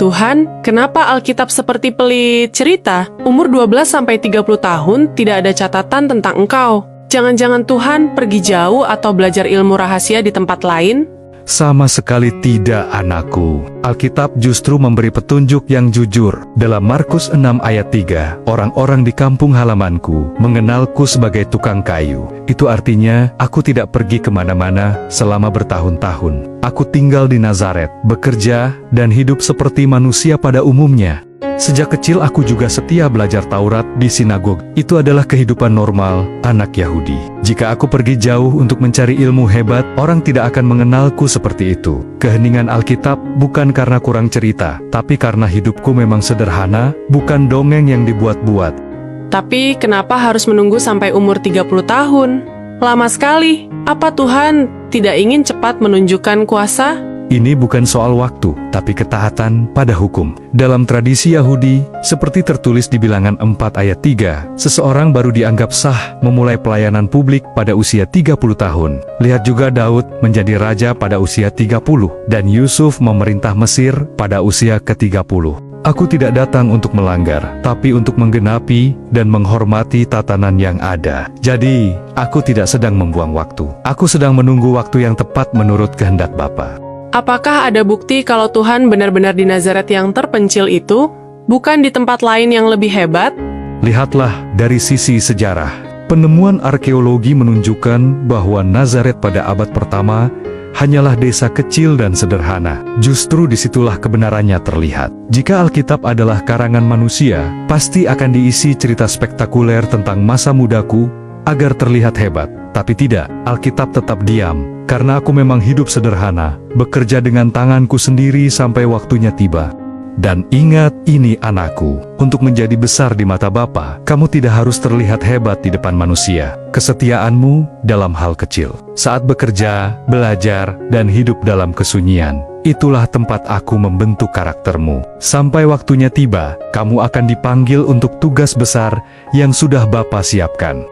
Tuhan, kenapa Alkitab seperti pelit cerita? Umur 12-30 tahun tidak ada catatan tentang engkau. Jangan-jangan Tuhan pergi jauh atau belajar ilmu rahasia di tempat lain? Sama sekali tidak, anakku. Alkitab justru memberi petunjuk yang jujur. Dalam Markus 6 ayat 3, orang-orang di kampung halamanku mengenalku sebagai tukang kayu. Itu artinya, aku tidak pergi kemana-mana selama bertahun-tahun. Aku tinggal di Nazaret, bekerja, dan hidup seperti manusia pada umumnya. Sejak kecil aku juga setia belajar Taurat di sinagog. Itu adalah kehidupan normal anak Yahudi. Jika aku pergi jauh untuk mencari ilmu hebat, orang tidak akan mengenalku seperti itu. Keheningan Alkitab bukan karena kurang cerita, tapi karena hidupku memang sederhana, bukan dongeng yang dibuat-buat. Tapi kenapa harus menunggu sampai umur 30 tahun? Lama sekali. Apa Tuhan tidak ingin cepat menunjukkan kuasa? Ini bukan soal waktu, tapi ketaatan pada hukum. Dalam tradisi Yahudi, seperti tertulis di Bilangan 4 ayat 3, seseorang baru dianggap sah memulai pelayanan publik pada usia 30 tahun. Lihat juga Daud menjadi raja pada usia 30, dan Yusuf memerintah Mesir pada usia ke-30. Aku tidak datang untuk melanggar, tapi untuk menggenapi dan menghormati tatanan yang ada. Jadi, aku tidak sedang membuang waktu. Aku sedang menunggu waktu yang tepat menurut kehendak Bapa. Apakah ada bukti kalau Tuhan benar-benar di Nazaret yang terpencil itu, bukan di tempat lain yang lebih hebat? Lihatlah dari sisi sejarah. Penemuan arkeologi menunjukkan bahwa Nazaret pada abad pertama hanyalah desa kecil dan sederhana. Justru disitulah kebenarannya terlihat. Jika Alkitab adalah karangan manusia, pasti akan diisi cerita spektakuler tentang masa mudaku agar terlihat hebat. Tapi tidak, Alkitab tetap diam, karena aku memang hidup sederhana, bekerja dengan tanganku sendiri sampai waktunya tiba. Dan ingat ini anakku, untuk menjadi besar di mata Bapa, kamu tidak harus terlihat hebat di depan manusia. Kesetiaanmu dalam hal kecil, saat bekerja, belajar, dan hidup dalam kesunyian, itulah tempat aku membentuk karaktermu. Sampai waktunya tiba, kamu akan dipanggil untuk tugas besar yang sudah Bapa siapkan.